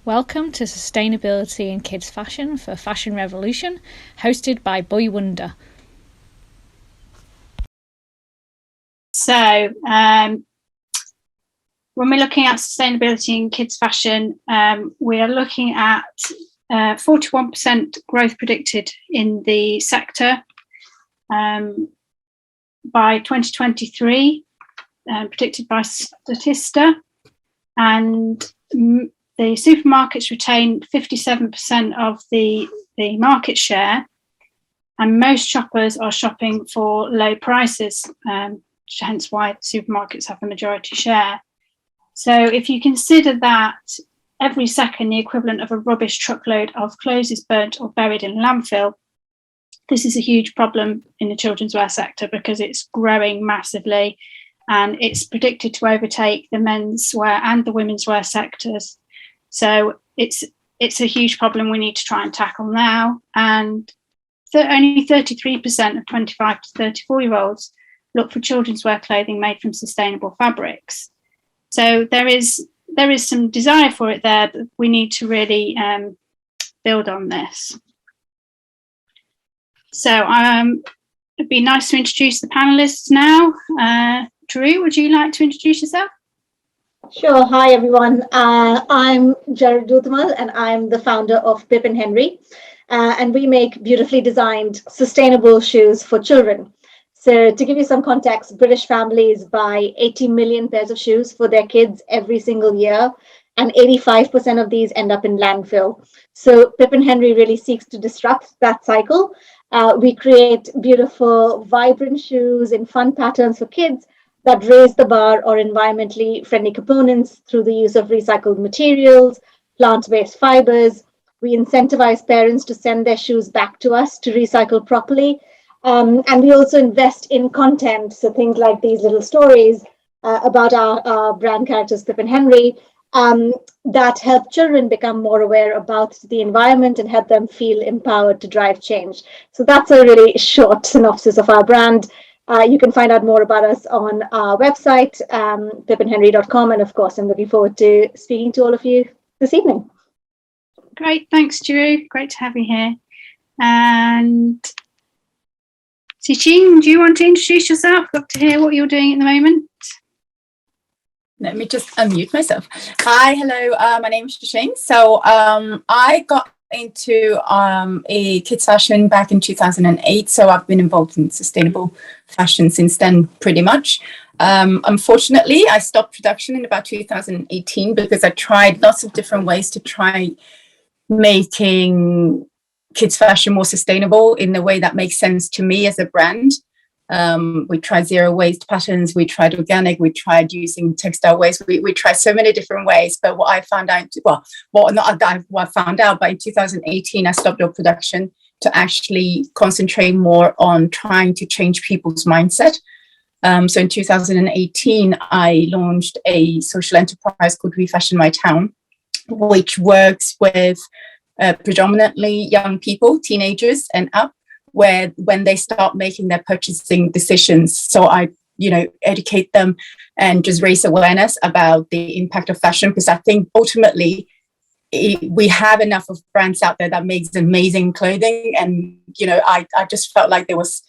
Welcome to Sustainability in Kids Fashion for Fashion Revolution, hosted by Boy Wonder. So, when we're looking at sustainability in kids fashion, we are looking at 41% growth predicted in the sector by 2023, predicted by Statista, and the supermarkets retain 57% of the market share, and most shoppers are shopping for low prices, hence why supermarkets have the majority share. So if you consider that every second the equivalent of a rubbish truckload of clothes is burnt or buried in landfill, this is a huge problem in the children's wear sector because it's growing massively, and it's predicted to overtake the men's wear and the women's wear sectors. So it's a huge problem we need to try and tackle now. And only 33% of 25 to 34-year-olds look for children's wear clothing made from sustainable fabrics. So there is some desire for it there, but we need to really build on this. So it'd be nice to introduce the panelists now. Drew, would you like to introduce yourself? Sure. Hi, everyone. I'm Jared Duthamal, and I'm the founder of Pippin Henry. And we make beautifully designed, sustainable shoes for children. So to give you some context, British families buy 80 million pairs of shoes for their kids every single year, and 85% of these end up in landfill. So Pippin Henry really seeks to disrupt that cycle. We create beautiful, vibrant shoes in fun patterns for kids that raise the bar or environmentally friendly components through the use of recycled materials, plant-based fibers. We incentivize parents to send their shoes back to us to recycle properly. And we also invest in content, so things like these little stories about our brand characters, Pippin Henry, that help children become more aware about the environment and help them feel empowered to drive change. So that's a really short synopsis of our brand. You can find out more about us on our website, pippinhenry.com. And of course, I'm looking forward to speaking to all of you this evening. Great. Thanks, Drew. Great to have you here. And Siqing, do you want to introduce yourself? I'd love to hear what you're doing at the moment. Let me just unmute myself. Hi, hello. My name is Siqing. So I got into a kids fashion back in 2008. So I've been involved in sustainable fashion since then, pretty much. Unfortunately, I stopped production in about 2018 because I tried lots of different ways to try making kids fashion more sustainable in a way that makes sense to me as a brand. We tried zero waste patterns, we tried organic, we tried using textile waste, we tried so many different ways. But what I found out, what I found out, but in 2018, I stopped all production to actually concentrate more on trying to change people's mindset. So in 2018, I launched a social enterprise called Refashion My Town, which works with predominantly young people, teenagers and up, where when they start making their purchasing decisions. So I, educate them and just raise awareness about the impact of fashion, because I think ultimately we have enough of brands out there that makes amazing clothing. And, I just felt like there was,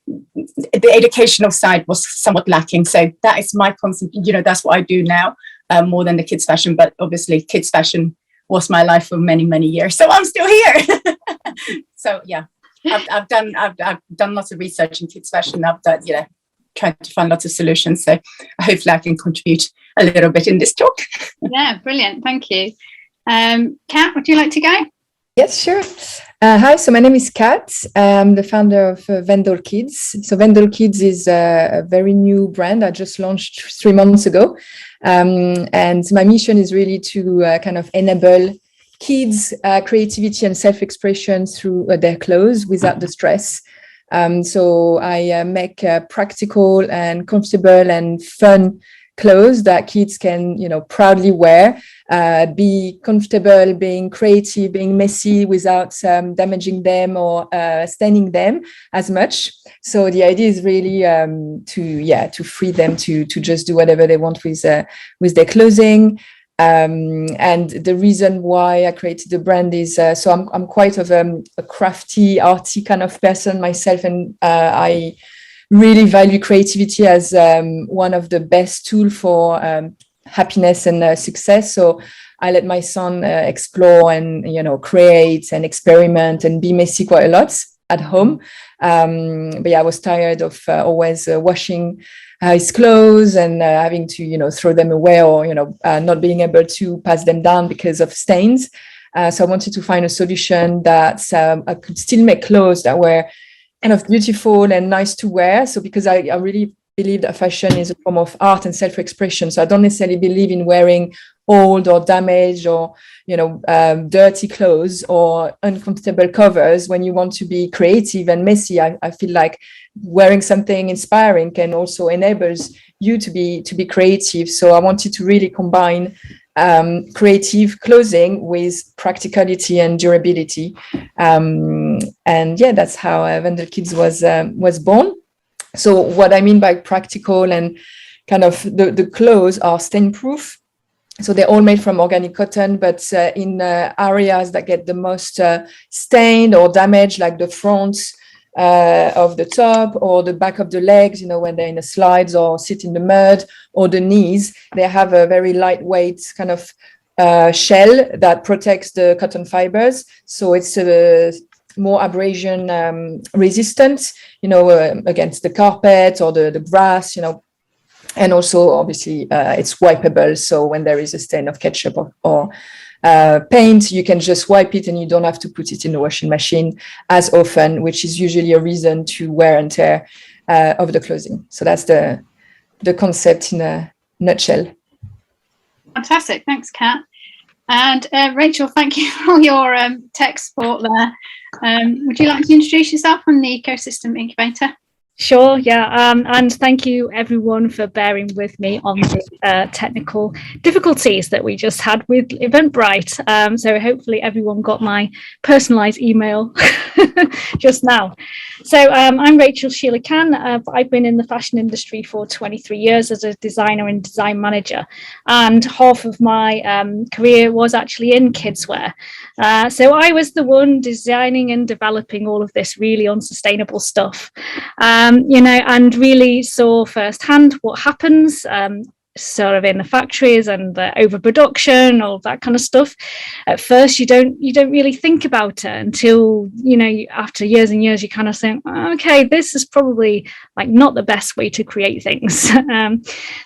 the educational side was somewhat lacking. So that is my concept, that's what I do now, more than the kids fashion, but obviously kids fashion was my life for many, many years. So I'm still here. So yeah. I've done lots of research in kids fashion. I've done, trying to find lots of solutions. So hopefully I can contribute a little bit in this talk. Yeah, brilliant. Thank you. Kat, would you like to go? Yes, sure. Hi, so my name is Kat. I'm the founder of Vendor Kids. So Vendor Kids is a very new brand I just launched 3 months ago. And my mission is really to kind of enable kids' creativity and self-expression through their clothes without the stress. So I make practical and comfortable and fun clothes that kids can, proudly wear, be comfortable, being creative, being messy without damaging them or staining them as much. So the idea is really to free them to just do whatever they want with their clothing. And the reason why I created the brand is so I'm quite of a crafty, arty kind of person myself, and I really value creativity as one of the best tools for happiness and success. So I let my son explore and create and experiment and be messy quite a lot at home. But yeah, I was tired of always washing his clothes and having to throw them away, or not being able to pass them down because of stains. So I wanted to find a solution that I could still make clothes that were kind of beautiful and nice to wear. So because I really believe that fashion is a form of art and self-expression. So I don't necessarily believe in wearing old or damaged or dirty clothes or uncomfortable covers. When you want to be creative and messy, I feel like wearing something inspiring can also enables you to be creative. So I wanted to really combine creative clothing with practicality and durability, and yeah, that's how Vendor Kids was born. So what I mean by practical and kind of the clothes are stain proof. So they're all made from organic cotton, but in areas that get the most stained or damaged, like the front of the top or the back of the legs, when they're in the slides or sit in the mud, or the knees, they have a very lightweight kind of shell that protects the cotton fibers. So it's more abrasion resistant, against the carpet or the grass, and also obviously it's wipeable. So when there is a stain of ketchup or paint, you can just wipe it and you don't have to put it in the washing machine as often, which is usually a reason to wear and tear of the clothing. So that's the concept in a nutshell. Fantastic. Thanks, Kat. And Rachel, thank you for all your tech support there. Would you like to introduce yourself on the Ecosystem Incubator? Sure, yeah, and thank you everyone for bearing with me on the technical difficulties that we just had with Eventbrite. So hopefully everyone got my personalised email just now. So I'm Rachel Sheila Khan. I've been in the fashion industry for 23 years as a designer and design manager, and half of my career was actually in kidswear. So I was the one designing and developing all of this really unsustainable stuff. And really saw firsthand what happens sort of in the factories and the overproduction, all that kind of stuff. At first, you don't really think about it until, after years and years, you kind of think, okay, this is probably like not the best way to create things.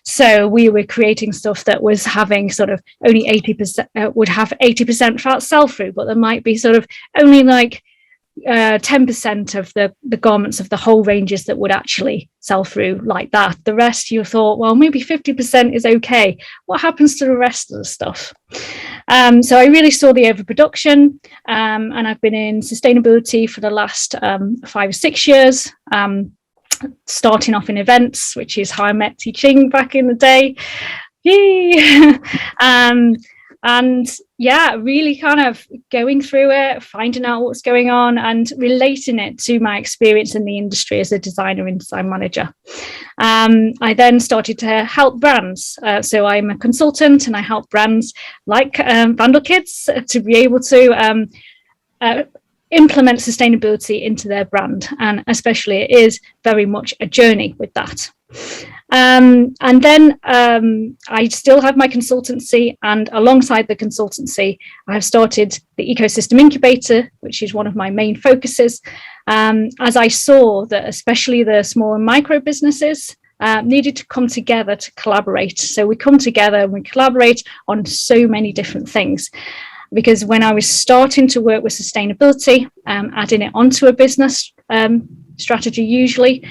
So we were creating stuff that was having sort of only 80%, would have 80% fat sell-through, but there might be sort of only like 10% of the garments of the whole ranges that would actually sell through like that. The rest, you thought, well, maybe 50% is okay. What happens to the rest of the stuff? So I really saw the overproduction, and I've been in sustainability for the last 5 or 6 years, starting off in events, which is how I met T Ching back in the day. And yeah, really kind of going through it, finding out what's going on and relating it to my experience in the industry as a designer and design manager. I then started to help brands. So I'm a consultant and I help brands like Vandal Kids to be able to implement sustainability into their brand. And especially it is very much a journey with that. And then I still have my consultancy, and alongside the consultancy, I've started the Ecosystem Incubator, which is one of my main focuses, as I saw that especially the small and micro businesses needed to come together to collaborate. So we come together and we collaborate on so many different things. Because when I was starting to work with sustainability, adding it onto a business strategy usually,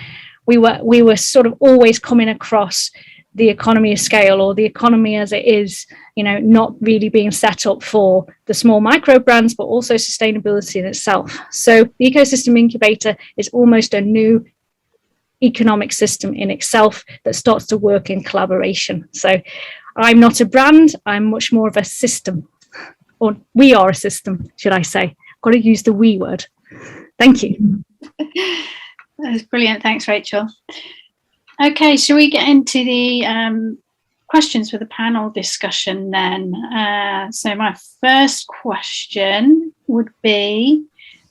we were sort of always coming across the economy of scale, or the economy as it is, not really being set up for the small micro brands, but also sustainability in itself. So the Ecosystem Incubator is almost a new economic system in itself that starts to work in collaboration. So I'm not a brand, I'm much more of a system, or we are a system, should I say. I've got to use the we word. Thank you. That was brilliant. Thanks, Rachel. Okay, shall we get into the questions for the panel discussion then. So my first question would be,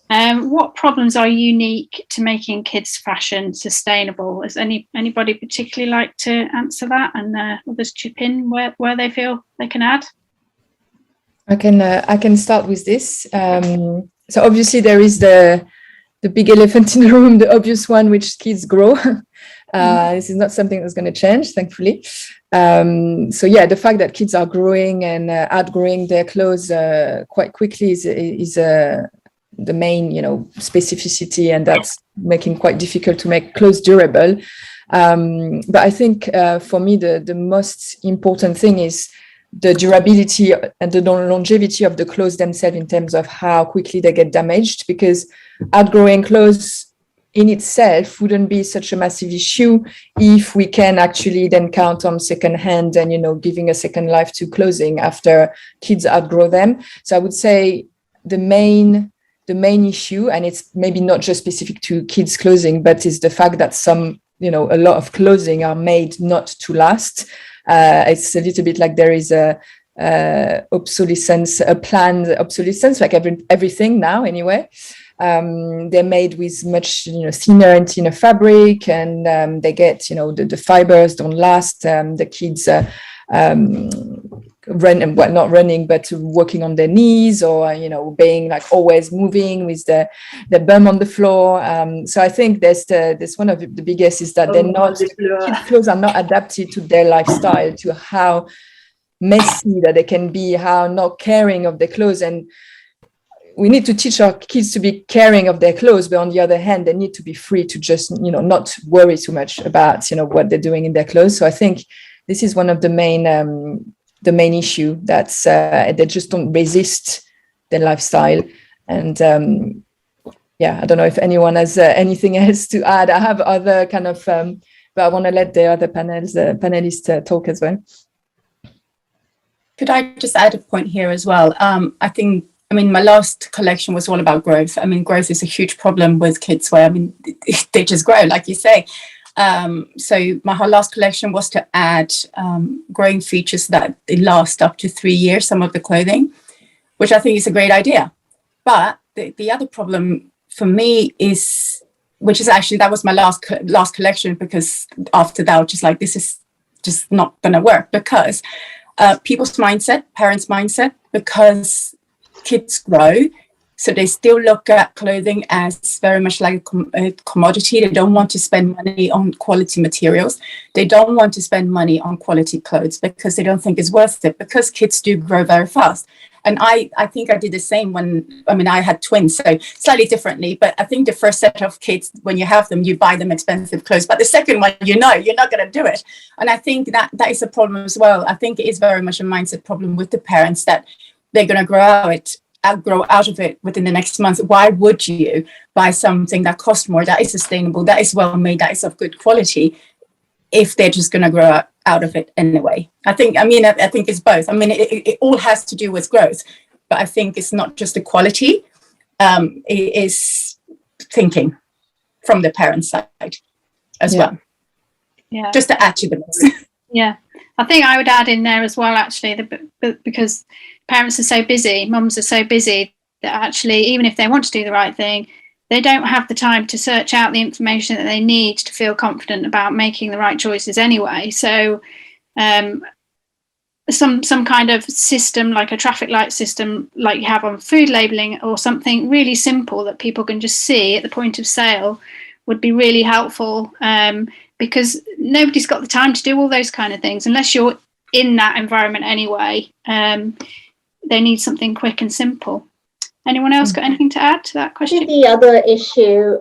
what problems are unique to making kids' fashion sustainable? Does anybody particularly like to answer that, and others chip in where they feel they can add? I can start with this. So obviously there is the big elephant in the room, the obvious one, which kids grow. This is not something that's going to change, thankfully. So yeah, the fact that kids are growing and outgrowing their clothes quite quickly is the main, specificity, and that's making quite difficult to make clothes durable. But I think for me, the most important thing is the durability and the longevity of the clothes themselves in terms of how quickly they get damaged, because outgrowing clothes in itself wouldn't be such a massive issue if we can actually then count on secondhand and, giving a second life to clothing after kids outgrow them. So I would say the main issue, and it's maybe not just specific to kids' clothing, but is the fact that a lot of clothing are made not to last. It's a little bit like there is a obsolescence, a planned obsolescence, like everything now anyway. They're made with much thinner and thinner fabric, and they get the fibers don't last. The kids not running, but walking on their knees, or being like always moving with the bum on the floor. So I think there's one of the biggest is that kids' clothes are not adapted to their lifestyle, to how messy that they can be, how not caring of their clothes. And we need to teach our kids to be caring of their clothes, but on the other hand, they need to be free to just not worry too much about what they're doing in their clothes. So I think this is one of the main issue, that's they just don't resist their lifestyle. And I don't know if anyone has anything else to add. I have other kind of but I want to let the other panelists talk as well. Could I just add a point here as well? I mean, my last collection was all about growth. I mean, growth is a huge problem with kids, where they just grow, like you say. So my whole last collection was to add growing features that they last up to 3 years, some of the clothing, which I think is a great idea. But the other problem for me is, that was my last collection, because after that I was just like, this is just not going to work, because people's mindset, parents' mindset, because kids grow, so they still look at clothing as very much like a commodity. They don't want to spend money on quality materials. They don't want to spend money on quality clothes because they don't think it's worth it, because kids do grow very fast. And I think I did the same when I had twins, so slightly differently. But I think the first set of kids, when you have them, you buy them expensive clothes. But the second one, you're not going to do it. And I think that is a problem as well. I think it is very much a mindset problem with the parents, that they're going to grow out of it within the next month. Why would you buy something that costs more, that is sustainable, that is well made, that is of good quality, if they're just going to grow out of it anyway? I think it's both. It all has to do with growth, but I think it's not just the quality. It is thinking from the parents' side as well. Yeah. Just to add to the mix. Yeah. I think I would add in there as well, actually, because parents are so busy, mums are so busy, that actually, even if they want to do the right thing, they don't have the time to search out the information that they need to feel confident about making the right choices anyway. So some kind of system, like a traffic light system, like you have on food labeling, or something really simple that people can just see at the point of sale, would be really helpful, because nobody's got the time to do all those kind of things unless you're in that environment anyway. They need something quick and simple. Anyone else got anything to add to that question? I think the other issue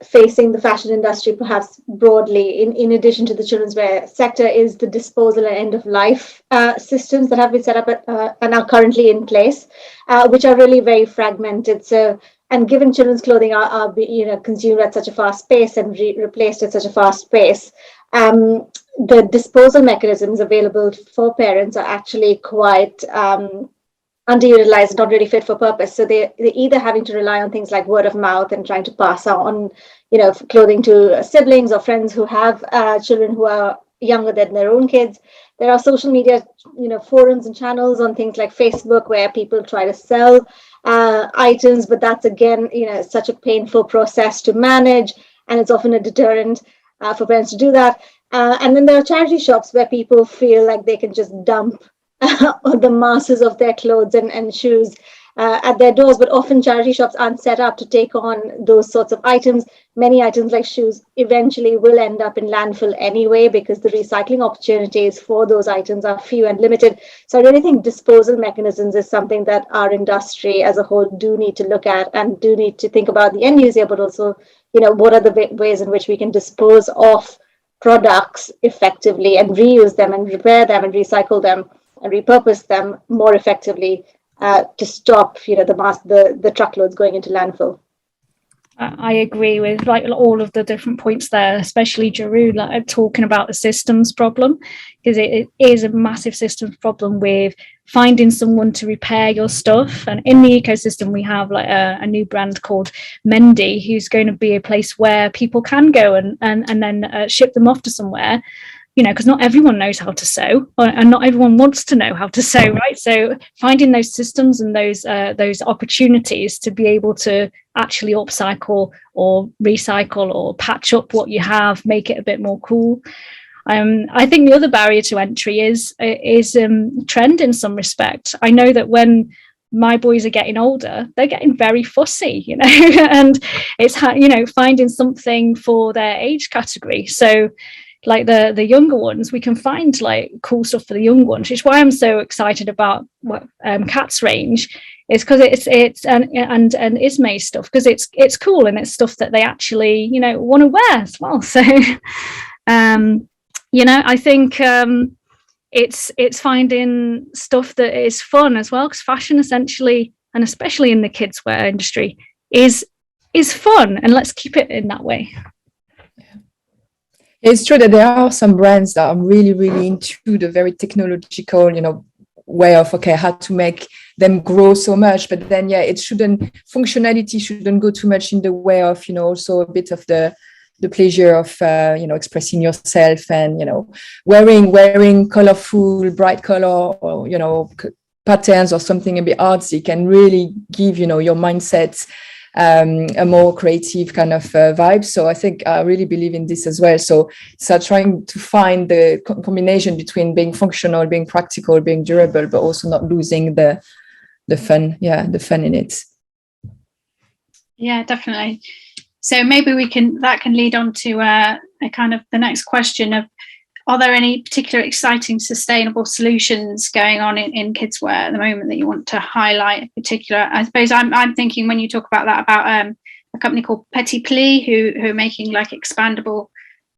facing the fashion industry, perhaps broadly, in addition to the children's wear sector, is the disposal and end of life systems that have been set up and are currently in place, which are really very fragmented. So, and given children's clothing are consumed at such a fast pace and replaced at such a fast pace, the disposal mechanisms available for parents are actually quite underutilized, not really fit for purpose. So they're either having to rely on things like word of mouth and trying to pass on, clothing to siblings or friends who have children who are younger than their own kids. There are social media, forums and channels on things like Facebook where people try to sell items, but that's again, such a painful process to manage, and it's often a deterrent for parents to do that. And then there are charity shops where people feel like they can just dump the masses of their clothes and shoes at their doors, but often charity shops aren't set up to take on those sorts of items. Many items like shoes eventually will end up in landfill anyway, because the recycling opportunities for those items are few and limited. So I really think disposal mechanisms is something that our industry as a whole do need to look at, and do need to think about the end user, but also, what are the ways in which we can dispose of products effectively and reuse them and repair them and recycle them and repurpose them more effectively to stop, the truckloads going into landfill. I agree with all of the different points there, especially Jeru, talking about the systems problem, because it is a massive systems problem with finding someone to repair your stuff. And in the ecosystem, we have a new brand called Mendy, who's going to be a place where people can go and then ship them off to somewhere. Because not everyone knows how to sew, and not everyone wants to know how to sew, right? So finding those systems and those opportunities to be able to actually upcycle or recycle or patch up what you have, make it a bit more cool. I think the other barrier to entry is trend in some respect. I know that when my boys are getting older, they're getting very fussy, and it's finding something for their age category. So like the younger ones, we can find cool stuff for the young ones, which is why I'm so excited about what Kat's range is, because it's and Ismay's stuff, because it's cool and it's stuff that they actually want to wear as well. So I think it's finding stuff that is fun as well, because fashion essentially, and especially in the kids wear industry, is fun, and let's keep it in that way. It's true that there are some brands that are really, really into the very technological, way of, how to make them grow so much. But then, functionality shouldn't go too much in the way of, also a bit of the pleasure of, expressing yourself and, wearing colorful, bright color or, patterns or something a bit artsy can really give, your mindset a more creative kind of vibe. So I think I really believe in this as well. So trying to find the combination between being functional, being practical, being durable, but also not losing the fun. Yeah, the fun in it. Yeah, definitely. So maybe that can lead on to a kind of the next question of, are there any particular exciting sustainable solutions going on in kids wear at the moment that you want to highlight in particular? I suppose I'm thinking, when you talk about that, about a company called Petit Pli, who are making expandable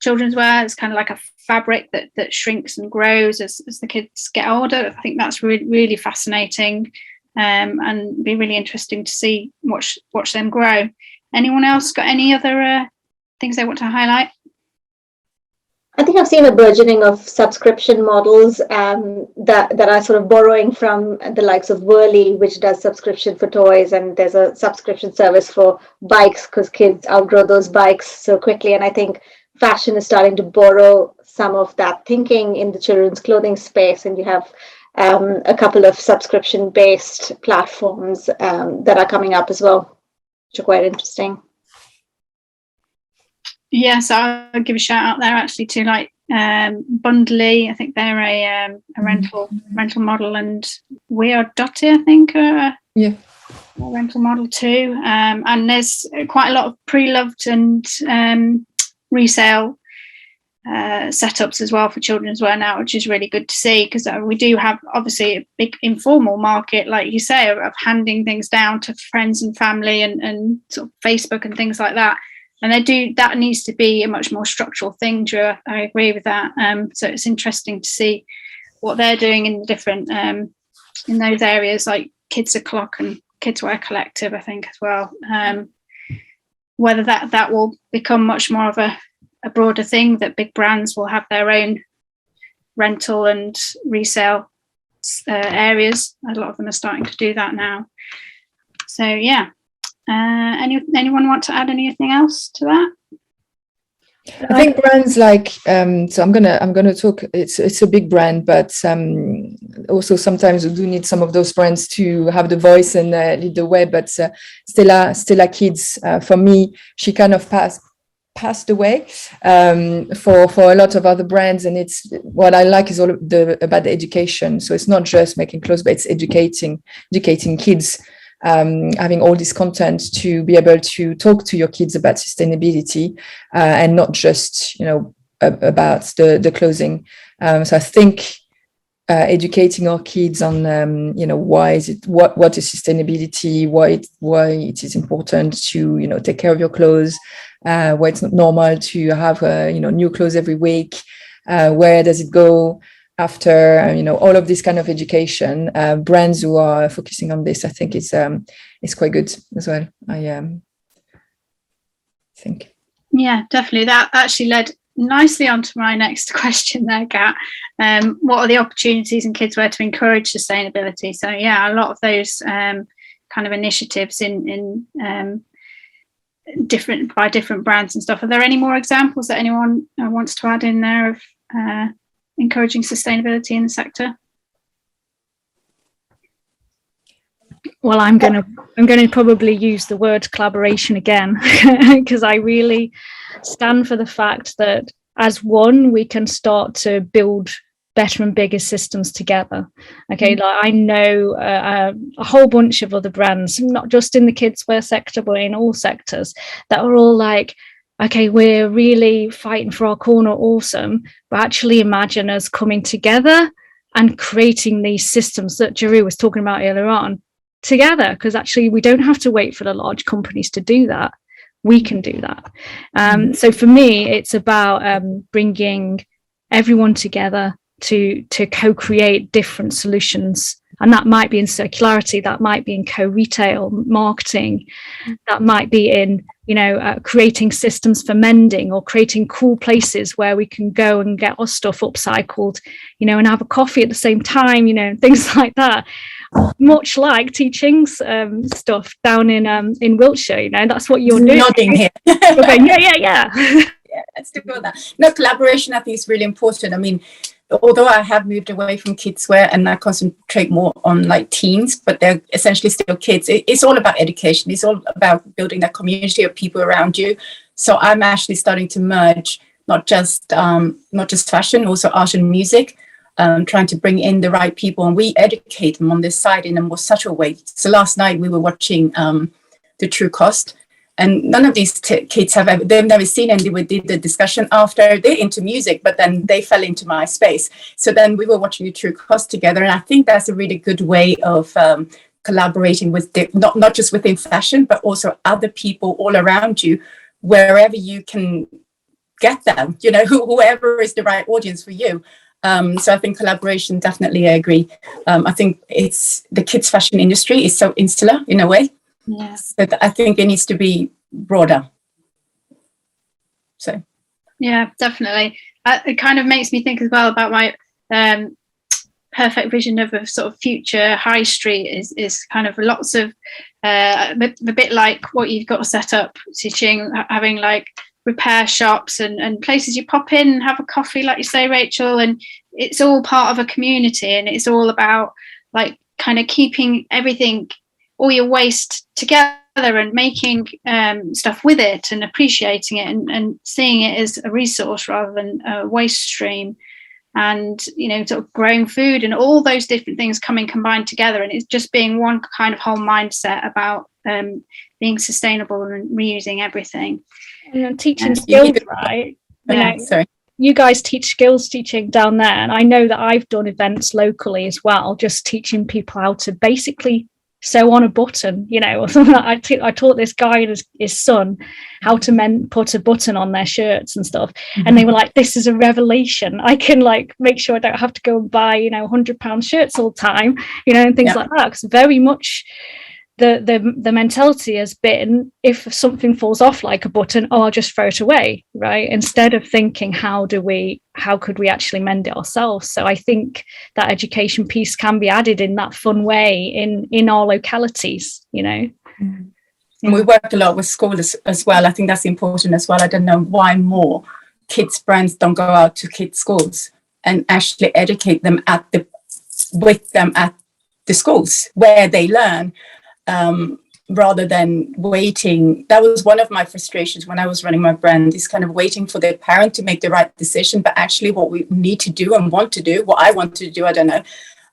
children's wear. It's kind of like a fabric that shrinks and grows as the kids get older. I think that's really, really fascinating, and be really interesting to watch them grow. Anyone else got any other things they want to highlight? I think I've seen a burgeoning of subscription models that are sort of borrowing from the likes of Whirly, which does subscription for toys, and there's a subscription service for bikes because kids outgrow those bikes so quickly. And I think fashion is starting to borrow some of that thinking in the children's clothing space, and you have a couple of subscription-based platforms that are coming up as well, which are quite interesting. Yes, I'll give a shout out there actually to Bundly. I think they're a rental model, and We Are Dotty, I think, a rental model too. And there's quite a lot of pre-loved and resale setups as well for children's wear now, which is really good to see, because we do have obviously a big informal market, like you say, of handing things down to friends and family and sort of Facebook and things like that. And that needs to be a much more structural thing, Drew. I agree with that. So it's interesting to see what they're doing in the different in those areas, like Kids O'Clock and Kids Wear Collective, I think, as well. Whether that will become much more of a broader thing, that big brands will have their own rental and resale areas. A lot of them are starting to do that now. So yeah. Anyone want to add anything else to that? I think brands like so I'm gonna talk. It's a big brand, but also sometimes we do need some of those brands to have the voice and lead the way. But Stella Kids, for me, she kind of passed away for a lot of other brands, and it's what I like is all about the education. So it's not just making clothes, but it's educating kids. Having all this content to be able to talk to your kids about sustainability and not just about the clothing. So I think educating our kids on why is it what is sustainability, why it is important to take care of your clothes, why it's not normal to have new clothes every week, where does it go after all of this kind of education. Brands who are focusing on this, I think is quite good as well. I think. Yeah, definitely. That actually led nicely onto my next question there, Kat. What are the opportunities in kidswear to encourage sustainability? So yeah, a lot of those kind of initiatives in different brands and stuff. Are there any more examples that anyone wants to add in there of encouraging sustainability in the sector? Well, I'm going to probably use the word collaboration again, because I really stand for the fact that as one, we can start to build better and bigger systems together. Okay, like I know a whole bunch of other brands, not just in the kidswear sector, but in all sectors, that are all like, okay, we're really fighting for our corner, awesome, but actually imagine us coming together and creating these systems that Jeru was talking about earlier on together, because actually we don't have to wait for the large companies to do that. We can do that. So for me, it's about bringing everyone together to co-create different solutions. And that might be in circularity, that might be in co-retail marketing, that might be in creating systems for mending, or creating cool places where we can go and get our stuff upcycled, and have a coffee at the same time, things like that. Much like teaching stuff down in Wiltshire, that's what you're doing. Nodding here. You're going, yeah. Yeah, let's do that. No, collaboration I think is really important. I mean, although I have moved away from kidswear and I concentrate more on like teens, but they're essentially still kids. It's all about education. It's all about building that community of people around you. So I'm actually starting to merge not just fashion, also art and music, trying to bring in the right people, and we educate them on this side in a more subtle way. So last night we were watching The True Cost. And none of these kids they've never seen, and we did the discussion after. They're into music, but then they fell into my space. So then we were watching The True Cost together. And I think that's a really good way of collaborating with not just within fashion, but also other people all around you, wherever you can get them, whoever is the right audience for you. So I think collaboration, definitely, I agree. I think it's the kids fashion industry is so insular in a way. Yes, but I think it needs to be broader. So, yeah, definitely. It kind of makes me think as well about my perfect vision of a sort of future high street is kind of lots of a bit like what you've got set up, teaching, having like repair shops and places you pop in and have a coffee, like you say, Rachel, and it's all part of a community, and it's all about like kind of keeping everything, all your waste together, and making stuff with it and appreciating it and seeing it as a resource rather than a waste stream, and sort of growing food and all those different things combined together, and it's just being one kind of whole mindset about being sustainable and reusing everything. And teaching skills, right? Sorry. You guys teach skills teaching down there, and I know that I've done events locally as well, just teaching people how to basically sew on a button, or something. I taught this guy and his son how to put a button on their shirts and stuff, and they were like, this is a revelation. I can like make sure I don't have to go and buy £100 shirts all the time, and things like that, because very much the mentality has been, if something falls off like a button, I'll just throw it away, right? Instead of thinking, how could we actually mend it ourselves? So I think that education piece can be added in that fun way in our localities, And we work a lot with schools as well. I think that's important as well. I don't know why more, kids brands don't go out to kids schools and actually educate them with them at the schools where they learn, rather than waiting. That was one of my frustrations when I was running my brand, is kind of waiting for the parent to make the right decision. But actually what we need to do and want to do, what I want to do, I don't know,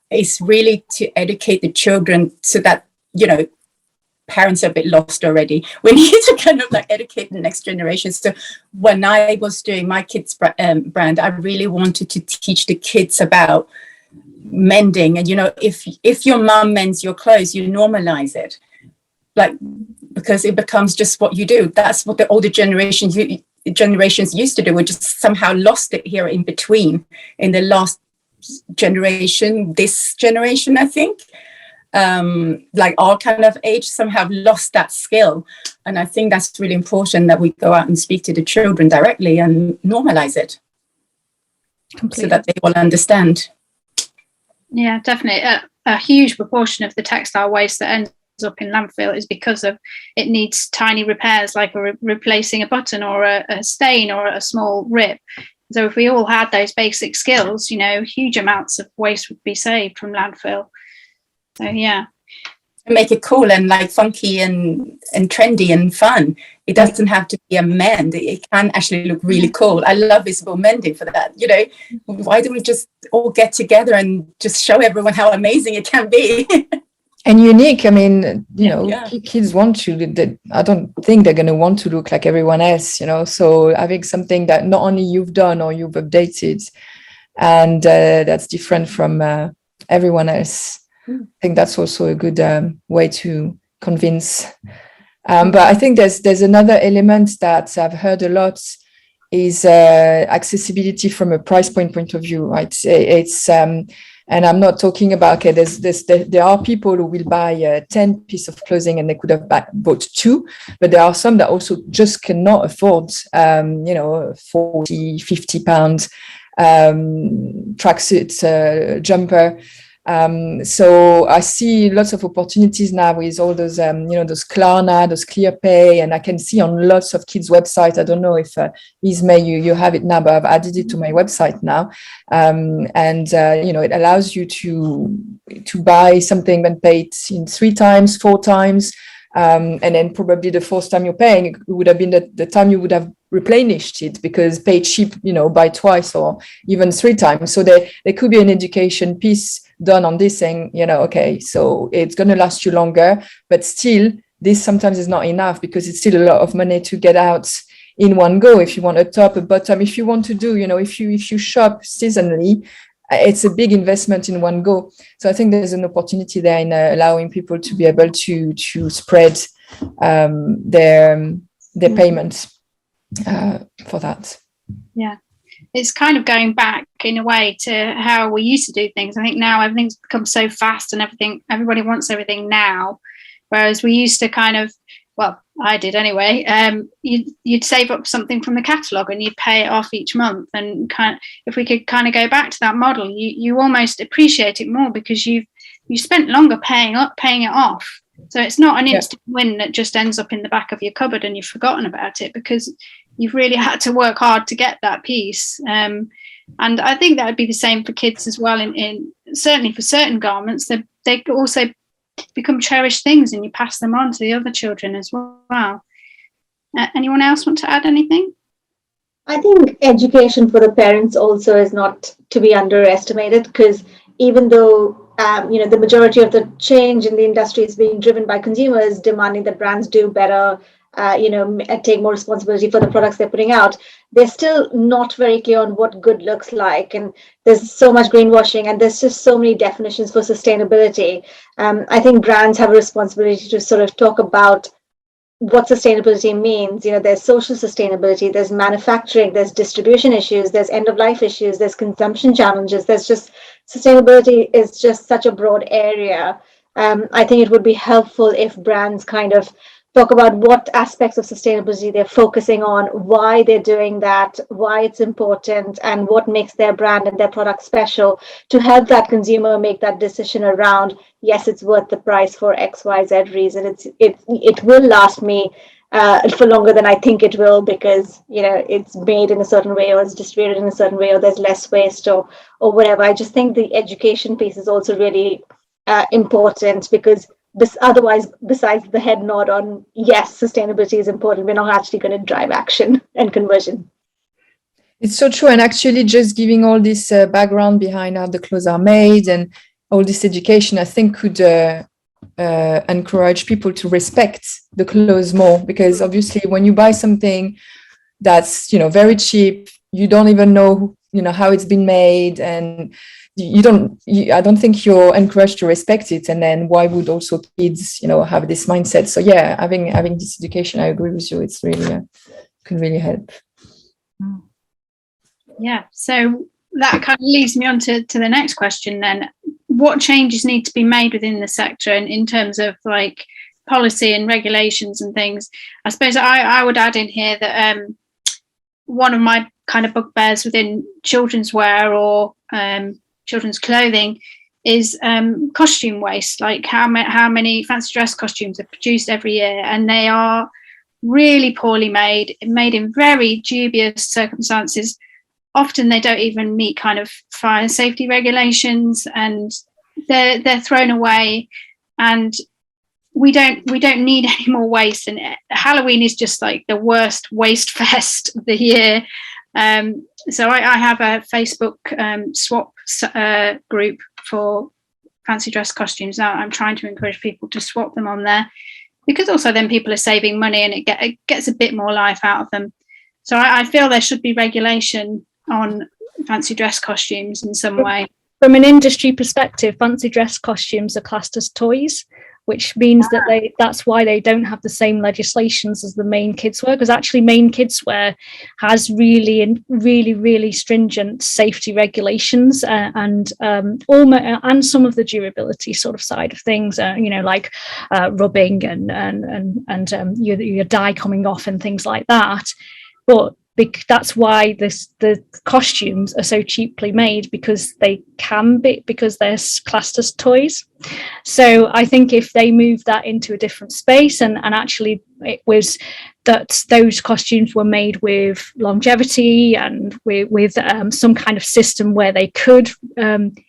is really to educate the children so that, you know, parents are a bit lost already. We need to kind of like educate the next generation. So when I was doing my kids brand, I really wanted to teach the kids about mending. And, you know, if your mum mends your clothes, you normalize it. Like, because it becomes just what you do. That's what the older generations used to do. We just somehow lost it here in between, in the last generation, this generation, I think. Like our kind of age somehow lost that skill. And I think that's really important, that we go out and speak to the children directly and normalize it. Completely. So that they will understand. Yeah, definitely. A huge proportion of the textile waste that ends up in landfill is because of it needs tiny repairs, like replacing a button or a stain or a small rip. So if we all had those basic skills, you know, huge amounts of waste would be saved from landfill. So yeah, make it cool and like funky and trendy and fun. It doesn't have to be a mend. It can actually look really cool. I love visible mending for that. You know, why don't we just all get together and just show everyone how amazing it can be? And unique. I mean, you know, kids want to, I don't think they're going to want to look like everyone else, you know, so having something that not only you've done or you've updated and that's different from everyone else. I think that's also a good way to convince. But I think there's another element that I've heard a lot is accessibility from a price point of view, right? It's and I'm not talking about, okay, there are people who will buy 10 pieces of clothing and they could have bought 2, but there are some that also just cannot afford, you know, 40, 50 pounds tracksuit, jumper. So I see lots of opportunities now with all those, you know, those Klarna, those ClearPay, and I can see on lots of kids' websites. I don't know if Ismay, you have it now, but I've added it to my website now. And you know, it allows you to buy something and pay it in 3 times, 4 times. And then probably the 4th time you're paying, it would have been the time you would have replenished it, because pay cheap, you know, buy twice or even 3 times. So there could be an education piece done on this, saying, you know, okay, so it's going to last you longer, but still this sometimes is not enough, because it's still a lot of money to get out in one go. If you want a top, a bottom, if you want to do, you know, if you shop seasonally, it's a big investment in one go. So I think there's an opportunity there in allowing people to be able to spread their payments for that. Yeah. It's kind of going back in a way to how we used to do things. I think now everything's become so fast and everybody wants everything now. Whereas we used to kind of, well, I did anyway, you'd save up something from the catalogue and you'd pay it off each month. And kind of, if we could kind of go back to that model, you almost appreciate it more, because you spent longer paying it off. So it's not an instant win that just ends up in the back of your cupboard and you've forgotten about it, because you've really had to work hard to get that piece. And I think that would be the same for kids as well. In certainly for certain garments, they also become cherished things and you pass them on to the other children as well. Anyone else want to add anything? I think education for the parents also is not to be underestimated, because even though you know, the majority of the change in the industry is being driven by consumers demanding that brands do better, you know, take more responsibility for the products they're putting out, they're still not very clear on what good looks like. And there's so much greenwashing and there's just so many definitions for sustainability. I think brands have a responsibility to sort of talk about what sustainability means. You know, there's social sustainability, there's manufacturing, there's distribution issues, there's end of life issues, there's consumption challenges. There's just, sustainability is just such a broad area. I think it would be helpful if brands kind of talk about what aspects of sustainability they're focusing on, why they're doing that, why it's important, and what makes their brand and their product special, to help that consumer make that decision around, yes, it's worth the price for XYZ reason. It will last me for longer than I think it will, because it's made in a certain way, or it's distributed in a certain way, or there's less waste, or whatever. I just think the education piece is also really important, because otherwise, besides the head nod on yes, sustainability is important, we're not actually going to drive action and conversion. It's so true. And actually just giving all this background behind how the clothes are made and all this education, I think could encourage people to respect the clothes more, because obviously when you buy something that's very cheap, you don't even know how it's been made, and I don't think you're encouraged to respect it. And then why would also kids have this mindset? So yeah, having this education, I agree with you, it's really can really help. Yeah, so that kind of leads me on to the next question then. What changes need to be made within the sector in terms of like policy and regulations and things? I suppose I would add in here that one of my kind of bugbears within children's wear or children's clothing is costume waste. Like how many fancy dress costumes are produced every year, and they are really poorly made in very dubious circumstances. Often they don't even meet kind of fire safety regulations, and they're thrown away. And we don't need any more waste. And Halloween is just like the worst waste fest of the year. So I have a Facebook swap group for fancy dress costumes. Now I'm trying to encourage people to swap them on there, because also then people are saving money and it gets a bit more life out of them. So I feel there should be regulation on fancy dress costumes in some way. From an industry perspective, fancy dress costumes are classed as toys, which means that that's why they don't have the same legislations as the main kids wear, because actually main kids wear has really stringent safety regulations and some of the durability sort of side of things, like rubbing and your dye coming off and things like that. But that's why the costumes are so cheaply made, because they're classed as toys. So I think if they move that into a different space, and actually it was that those costumes were made with longevity and with some kind of system where they could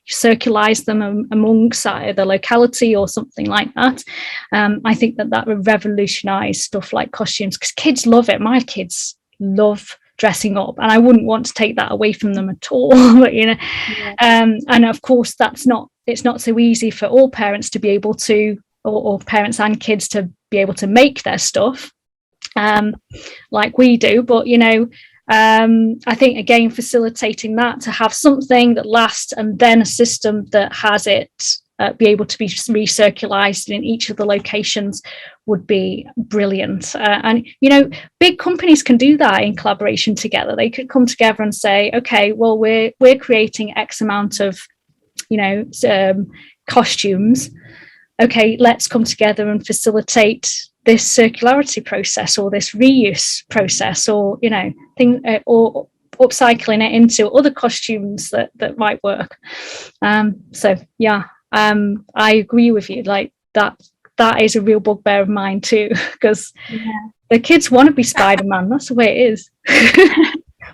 circularize them amongst the locality or something like that, I think that would revolutionize stuff like costumes, because kids love it. My kids love dressing up, and I wouldn't want to take that away from them at all. But, and of course it's not so easy for all parents to be able to, or parents and kids to be able to make their stuff like we do. But I think again, facilitating that to have something that lasts, and then a system that has it be able to be recirculated in each of the locations would be brilliant. And big companies can do that in collaboration together. They could come together and say, okay, well, we're creating X amount of costumes. Okay, let's come together and facilitate this circularity process or this reuse process, or or upcycling it into other costumes that might work. So yeah, I agree with you. Like that is a real bugbear of mine too, because the kids want to be Spider-Man. That's the way it is.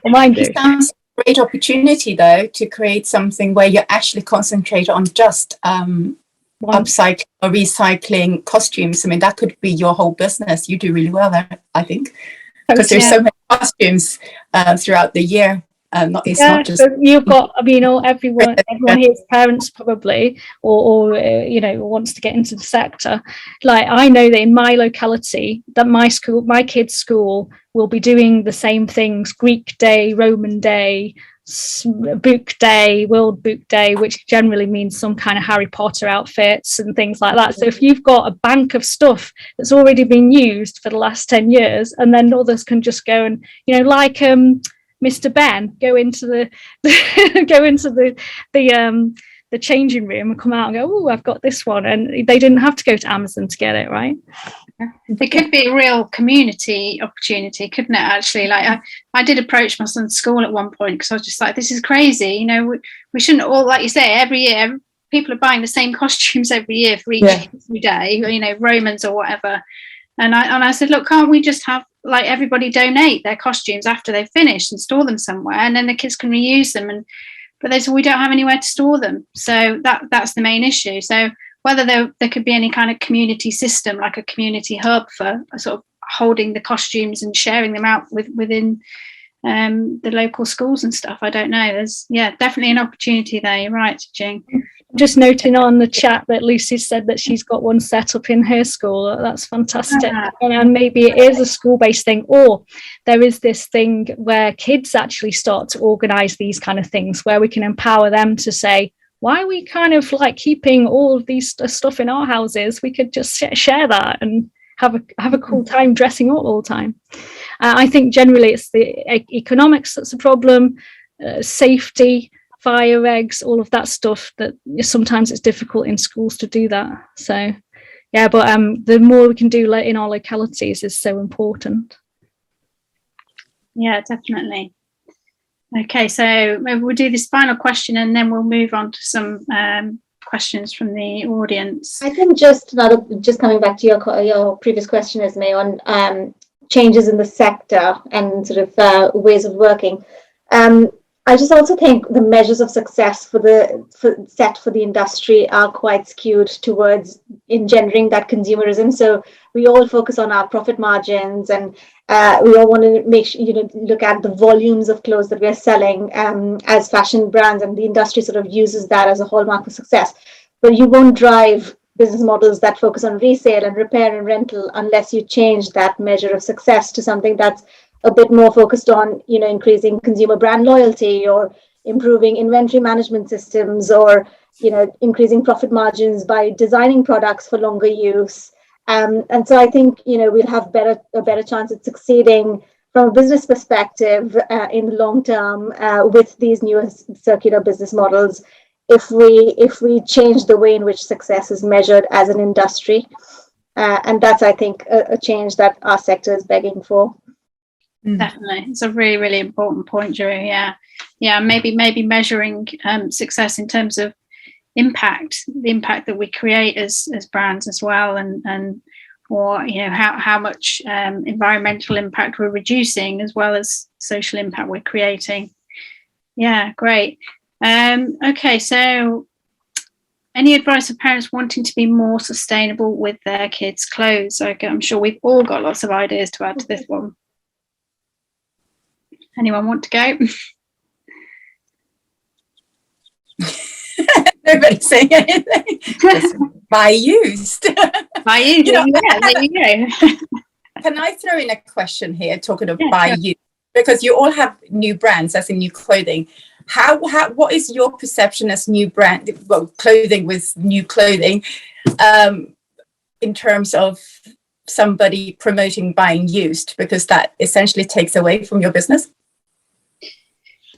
Well, mine do. It sounds a great opportunity though to create something where you actually concentrate on just upcycling or recycling costumes. I mean, that could be your whole business. You do really well there, I think, because there's so many costumes throughout the year. Not just. So you've got, everyone here is parents probably, or wants to get into the sector. Like, I know that in my locality, that my kids' school will be doing the same things: Greek Day, Roman Day, Book Day, World Book Day, which generally means some kind of Harry Potter outfits and things like that. So if you've got a bank of stuff that's already been used for the last 10 years, and then others can just go and, like Mr. Ben, go into the the changing room and come out and go, oh, I've got this one, and they didn't have to go to Amazon to get it, right? It could be a real community opportunity, couldn't it? Actually, like I did approach my son's school at one point, because I was just like, this is crazy. We shouldn't all, like you say, every year people are buying the same costumes every year for each day, Romans or whatever. And I said, look, can't we just have like everybody donate their costumes after they've finished and store them somewhere, and then the kids can reuse them? But they said we don't have anywhere to store them, so that's the main issue. So whether there could be any kind of community system, like a community hub for sort of holding the costumes and sharing them out within the local schools and stuff, I don't know. There's definitely an opportunity there. You're right, Jing. Just noting on the chat that Lucy said that she's got one set up in her school. That's fantastic. And maybe it is a school-based thing, or there is this thing where kids actually start to organise these kind of things, where we can empower them to say, why are we kind of like keeping all of these stuff in our houses? We could just share that and have a cool time dressing up all the time. I think generally it's the economics that's a problem, safety, fire eggs, all of that stuff, that sometimes it's difficult in schools to do that. So yeah, but the more we can do in our localities is so important. Yeah, definitely. Okay, so maybe we'll do this final question and then we'll move on to some questions from the audience. I think just coming back to your previous question, Esme, on changes in the sector and sort of ways of working. I just also think the measures of success for the industry are quite skewed towards engendering that consumerism. So we all focus on our profit margins, and we all want to make sure, look at the volumes of clothes that we're selling as fashion brands, and the industry sort of uses that as a hallmark of success. But you won't drive business models that focus on resale and repair and rental unless you change that measure of success to something that's a bit more focused on, increasing consumer brand loyalty, or improving inventory management systems, or, increasing profit margins by designing products for longer use. And so I think, we'll have a better chance at succeeding from a business perspective in the long term with these newer circular business models if we change the way in which success is measured as an industry. And that's, I think, a change that our sector is begging for. Definitely, it's a really, really important point, Drew. Yeah. Maybe measuring success in terms of the impact that we create as brands as well, and or how much environmental impact we're reducing as well as social impact we're creating. Yeah, great. Okay, so any advice for parents wanting to be more sustainable with their kids' clothes? I'm sure we've all got lots of ideas to add to this one. Anyone want to go? Nobody's saying anything. Just buy used. Buy used. Yeah, there you go. Can I throw in a question here, talking of buy used? Because you all have new brands, as in new clothing. What is your perception as new brand, clothing with new clothing, in terms of somebody promoting buying used? Because that essentially takes away from your business.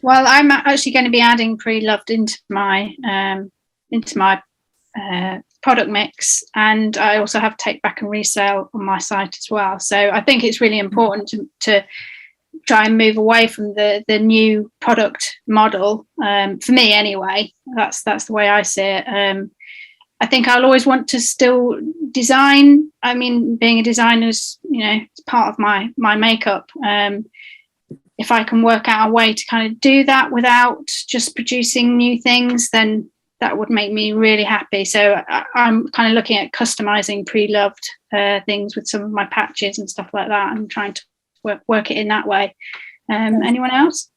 Well, I'm actually going to be adding pre-loved into my product mix, and I also have take back and resale on my site as well. So I think it's really important to try and move away from the new product model. For me, anyway, that's the way I see it. I think I'll always want to still design. I mean, being a designer is, it's part of my makeup. If I can work out a way to kind of do that without just producing new things, then that would make me really happy. So I'm kind of looking at customizing pre-loved things with some of my patches and stuff like that, and trying to work it in that way. Anyone else?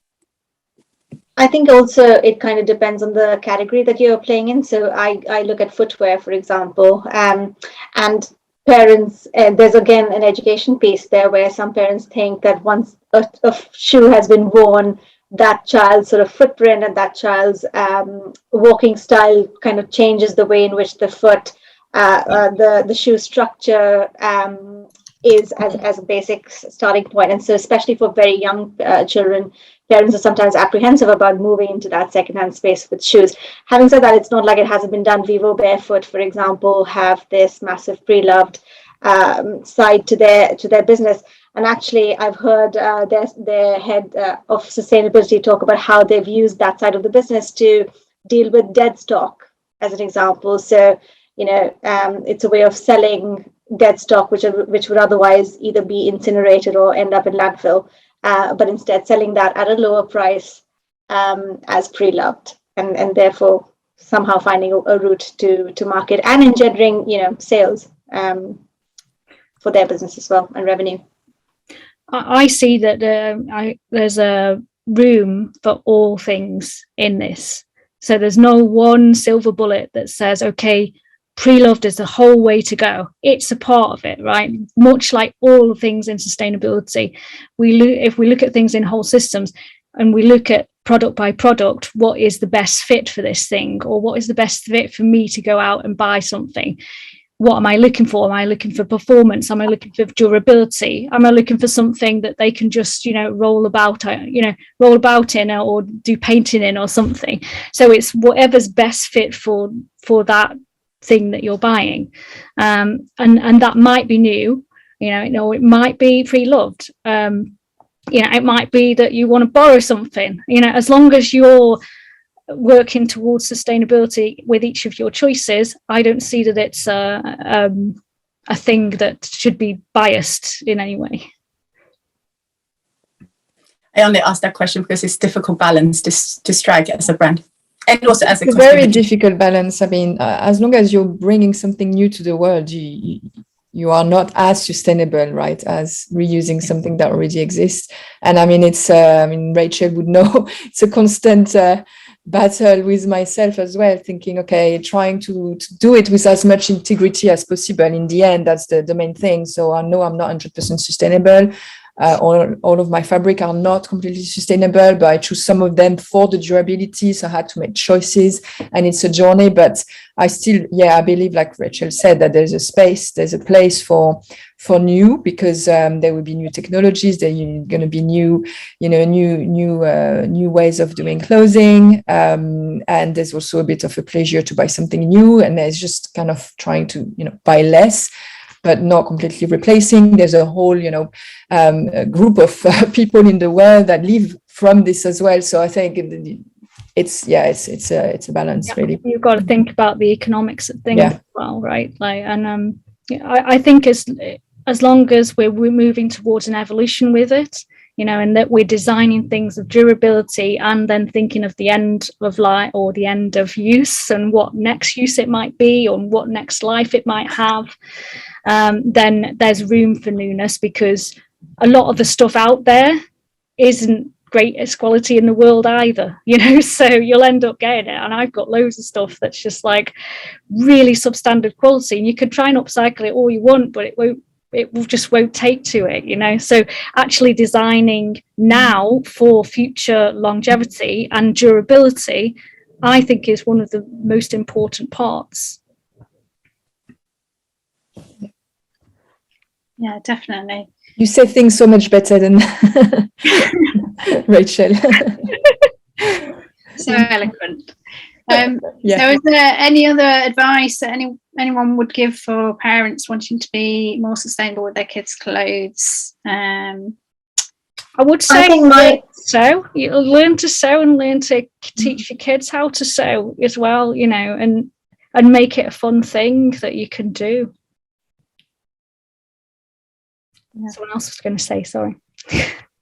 I think also it kind of depends on the category that you're playing in. So I look at footwear, for example, and parents, there's again an education piece there where some parents think that once a shoe has been worn, that child's sort of footprint and that child's walking style kind of changes the way in which the foot, the shoe structure is as a basic starting point. And so especially for very young children, parents are sometimes apprehensive about moving into that secondhand space with shoes. Having said that, it's not like it hasn't been done. Vivo Barefoot, for example, have this massive pre-loved side to their business. And actually, I've heard their head of sustainability talk about how they've used that side of the business to deal with dead stock, as an example. So, it's a way of selling dead stock, which would otherwise either be incinerated or end up in landfill, but instead selling that at a lower price as pre-loved, and therefore somehow finding a route to market and engendering, sales for their business as well, and revenue. I see that there's a room for all things in this. So there's no one silver bullet that says, okay, pre-loved is the whole way to go. It's a part of it, right? Much like all things in sustainability, if we look at things in whole systems and we look at product by product, what is the best fit for this thing, or what is the best fit for me to go out and buy something? What am I looking for? Am I looking for performance? Am I looking for durability? Am I looking for something that they can just, roll about in, or do painting in or something? So it's whatever's best fit for that thing that you're buying. And that might be new, it might be pre-loved. It might be that you want to borrow something, as long as you're working towards sustainability with each of your choices, I don't see that it's a thing that should be biased in any way. I only asked that question because it's difficult balance to strike as a brand, and also as a very difficult balance. I mean, as long as you're bringing something new to the world, you are not as sustainable, right, as reusing something that already exists. And I mean, it's Rachel would know, it's a constant battle with myself as well, thinking, okay, trying to do it with as much integrity as possible. In the end, that's the main thing. So I know I'm not 100% sustainable. All of my fabric are not completely sustainable, but I choose some of them for the durability. So I had to make choices, and it's a journey. But I still, I believe, like Rachel said, that there's a place for new, because there will be new technologies. There are going to be new ways of doing clothing, and there's also a bit of a pleasure to buy something new. And there's just kind of trying to buy less, but not completely replacing. There's a whole, a group of people in the world that live from this as well. So I think it's a balance, really. You've got to think about the economics of things as well, right? I think as long as we're moving towards an evolution with it, and that we're designing things of durability and then thinking of the end of life or the end of use and what next use it might be or what next life it might have, then there's room for newness, because a lot of the stuff out there isn't greatest quality in the world either, so you'll end up getting it. And I've got loads of stuff that's just like really substandard quality, and you can try and upcycle it all you want, but it just won't take to it, so actually designing now for future longevity and durability, I think, is one of the most important parts. Yeah, definitely. You say things so much better than Rachel. So eloquent. So is there any other advice that anyone would give for parents wanting to be more sustainable with their kids' clothes? I would say sew. You'll learn to sew and learn to teach your kids how to sew as well, and make it a fun thing that you can do. Someone else was going to say, sorry.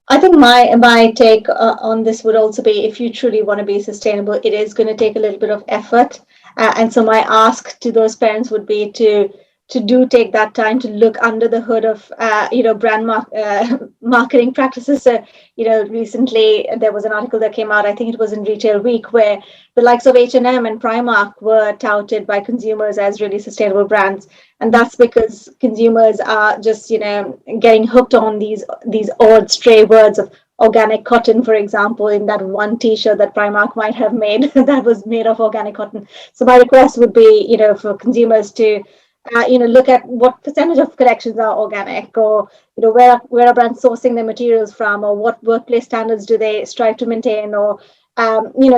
I think my take on this would also be, if you truly want to be sustainable, it is going to take a little bit of effort. And so my ask to those parents would be to take that time to look under the hood of, brand marketing practices. So, recently there was an article that came out, I think it was in Retail Week, where the likes of H&M and Primark were touted by consumers as really sustainable brands. And that's because consumers are just, getting hooked on these odd stray words of organic cotton, for example, in that one T-shirt that Primark might have made that was made of organic cotton. So my request would be, for consumers to, look at what percentage of collections are organic, or, where are brands sourcing their materials from, or what workplace standards do they strive to maintain, or,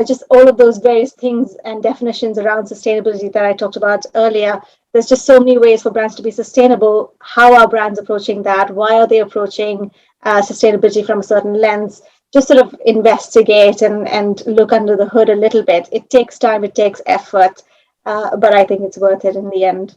just all of those various things and definitions around sustainability that I talked about earlier. There's just so many ways for brands to be sustainable. How are brands approaching that? Why are they approaching sustainability from a certain lens? Just sort of investigate and look under the hood a little bit. It takes time, it takes effort, but I think it's worth it in the end.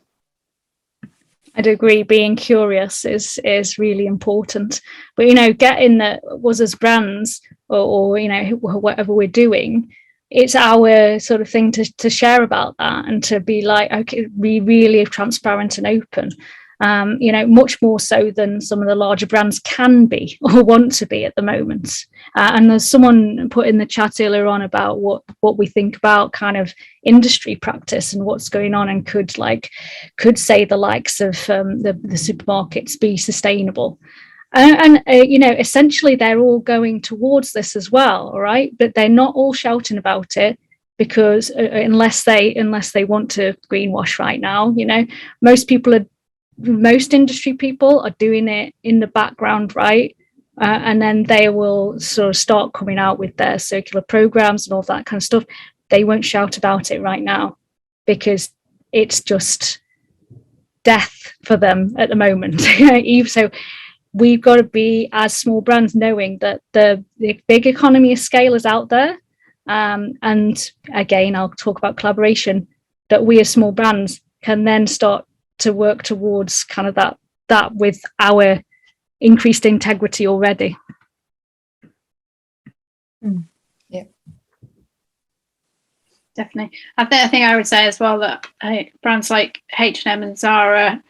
I'd agree. Being curious is really important. But, you know, getting that was as brands or you know, whatever we're doing, it's our sort of thing to share about that and to be like, okay, be really transparent and open. You know, much more so than some of the larger brands can be or want to be at the moment. And there's someone put in the chat earlier on about what we think about kind of industry practice and what's going on, and could say the likes of the supermarkets be sustainable. And you know, essentially they're all going towards this as well, all right? But they're not all shouting about it, because unless they want to greenwash right now, you know, most industry people are doing it in the background, right? And then they will sort of start coming out with their circular programs and all that kind of stuff. They won't shout about it right now because it's just death for them at the moment. So we've got to be, as small brands, knowing that the big economy of scale is out there. And again, I'll talk about collaboration, that we as small brands can then start to work towards kind of that with our increased integrity already. Yeah, definitely. I think I would say as well that brands like H&M and Zara,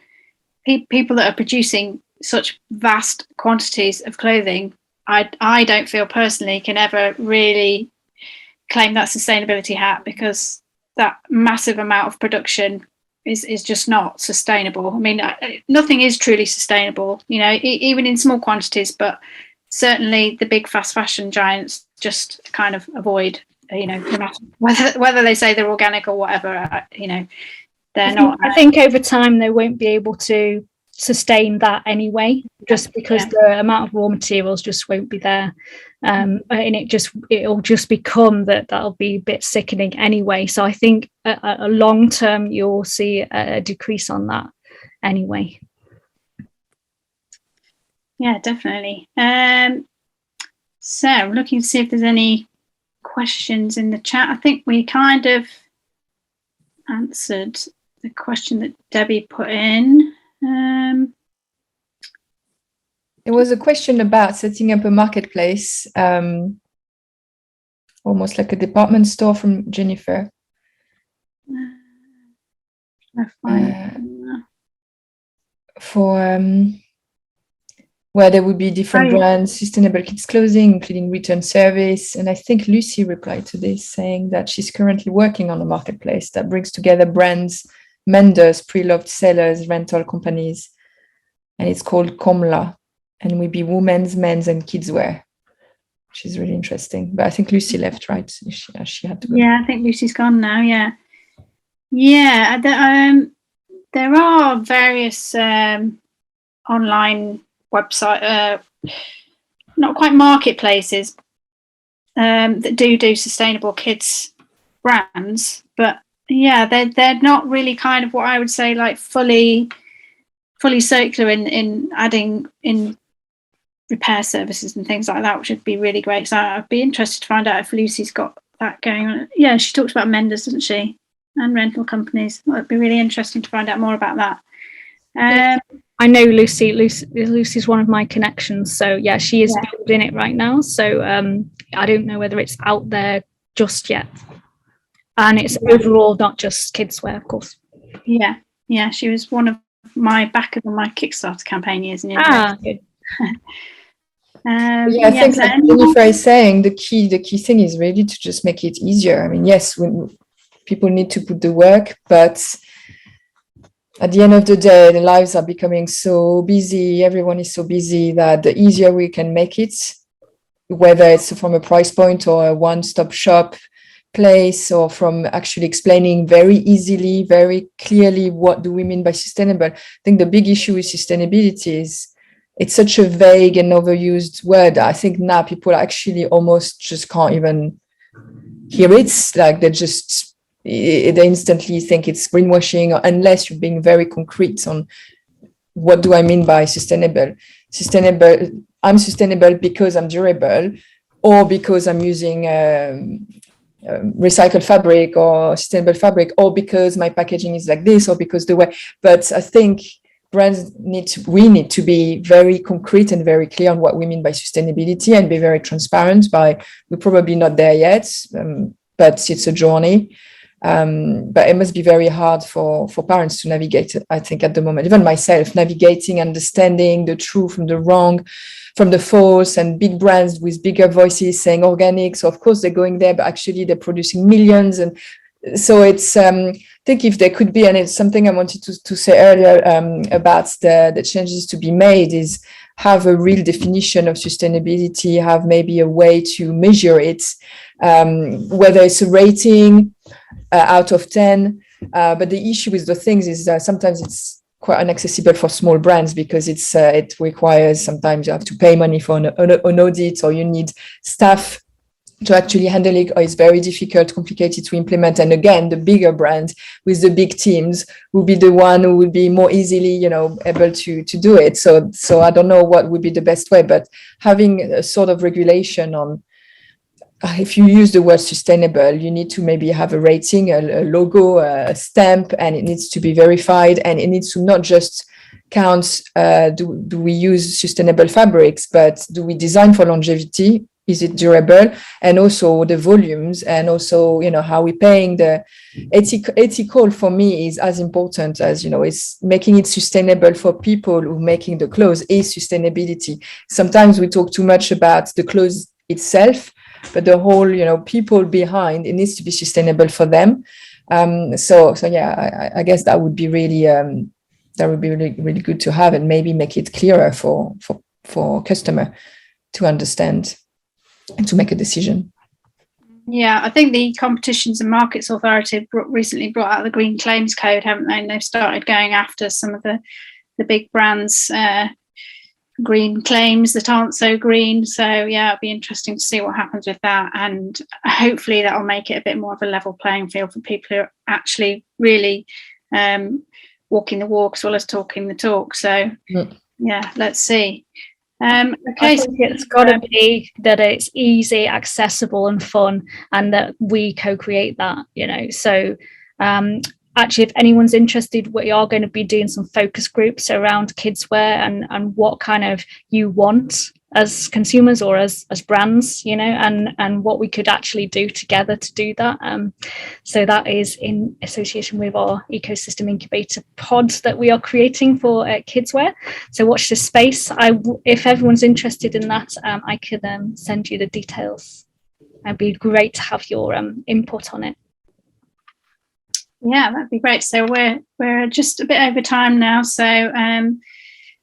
people that are producing such vast quantities of clothing, I don't feel personally can ever really claim that sustainability hat, because that massive amount of production is just not sustainable. I mean, nothing is truly sustainable, you know, even in small quantities, but certainly the big fast fashion giants just kind of avoid, you know, no matter whether they say they're organic or whatever, you know, they're not. I think over time they won't be able to sustain that anyway, just because the amount of raw materials just won't be there. And it'll just become that'll be a bit sickening anyway. So I think a long term you'll see a decrease on that anyway. Yeah, definitely. So I'm looking to see if there's any questions in the chat. I think we kind of answered the question that Debbie put in. There was a question about setting up a marketplace, almost like a department store, from Jennifer. For where there would be different brands, sustainable kids clothing, including return service. And I think Lucy replied to this, saying that she's currently working on a marketplace that brings together brands, menders, pre-loved sellers, rental companies, and it's called Komla, and will be women's, men's, and kids wear, which is really interesting. But I think Lucy left, right? She had to go. Yeah, I think Lucy's gone now. Yeah. There are various online website, not quite marketplaces, that do sustainable kids brands, but yeah, they're not really kind of what I would say like fully circular in adding in repair services and things like that, which would be really great. So I'd be interested to find out if Lucy's got that going on. Yeah, she talks about menders, doesn't she, and rental companies. Well, it'd be really interesting to find out more about that. I know Lucy's one of my connections, so yeah, she is building it right now. So I don't know whether it's out there just yet, and it's overall not just kids wear, of course. Yeah, she was one of my backers on my Kickstarter campaign years and years ago. Good. I think like Jennifer is saying, the key thing is really to just make it easier. I mean, yes, people need to put the work, but at the end of the day, the lives are becoming so busy, everyone is so busy, that the easier we can make it, whether it's from a price point or a one-stop shop place, or from actually explaining very easily, very clearly what do we mean by sustainable. I think the big issue with sustainability is it's such a vague and overused word. I think now people actually almost just can't even hear it. Like they instantly think it's greenwashing, unless you're being very concrete on what do I mean by sustainable. I'm sustainable because I'm durable, or because I'm using recycled fabric or sustainable fabric, or because my packaging is like this, or because the way. But I think we need to be very concrete and very clear on what we mean by sustainability and be very transparent. We're probably not there yet, but it's a journey. But it must be very hard for parents to navigate, I think, at the moment. Even myself, navigating, understanding the true from the wrong, from the false, and big brands with bigger voices saying organic. So of course they're going there, but actually they're producing millions. And so it's, I think if there could be, and it's something I wanted to say earlier about the changes to be made, is have a real definition of sustainability, have maybe a way to measure it, whether it's a rating, out of 10, but the issue with the things is that sometimes it's quite inaccessible for small brands because it requires, sometimes you have to pay money for an audit, or you need staff to actually handle it, or it's very difficult, complicated to implement. And again, the bigger brands with the big teams will be the one who will be more easily, able to do it. So I don't know what would be the best way, but having a sort of regulation on, if you use the word sustainable, you need to maybe have a rating, a logo, a stamp, and it needs to be verified, and it needs to not just count, do we use sustainable fabrics, but do we design for longevity? Is it durable? And also the volumes, and also, how we're paying. The ethical for me is as important as, it's making it sustainable for people who are making the clothes is sustainability. Sometimes we talk too much about the clothes itself, but the whole, people behind, it needs to be sustainable for them. So yeah, I guess that would be really, really good to have, and maybe make it clearer for customer to understand and to make a decision. Yeah, I think the Competitions and Markets Authority recently brought out the Green Claims Code, haven't they? And they've started going after some of the big brands' green claims that aren't so green. So yeah, it'll be interesting to see what happens with that, and hopefully that'll make it a bit more of a level playing field for people who are actually really walking the walk as well as talking the talk. So yeah, let's see. Okay, I think it's got to be that it's easy, accessible, and fun, and that we co-create that. So actually, if anyone's interested, we are going to be doing some focus groups around kidswear and what kind of you want as consumers or as brands, and what we could actually do together to do that. So that is in association with our ecosystem incubator pods that we are creating for kidswear. So watch this space. If everyone's interested in that, I could send you the details. It'd be great to have your input on it. Yeah, that'd be great. So we're just a bit over time now. So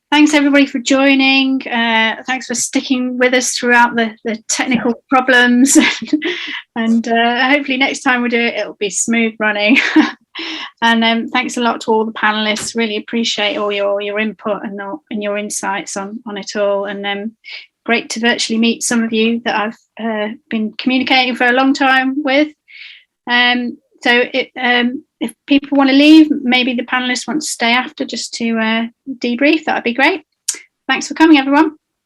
thanks everybody for joining. Thanks for sticking with us throughout the technical problems. And hopefully next time we do it, it'll be smooth running. And thanks a lot to all the panelists. Really appreciate all your input and your insights on it all. And great to virtually meet some of you that I've been communicating for a long time with. So if people want to leave, maybe the panelists want to stay after just to debrief, that would be great. Thanks for coming, everyone.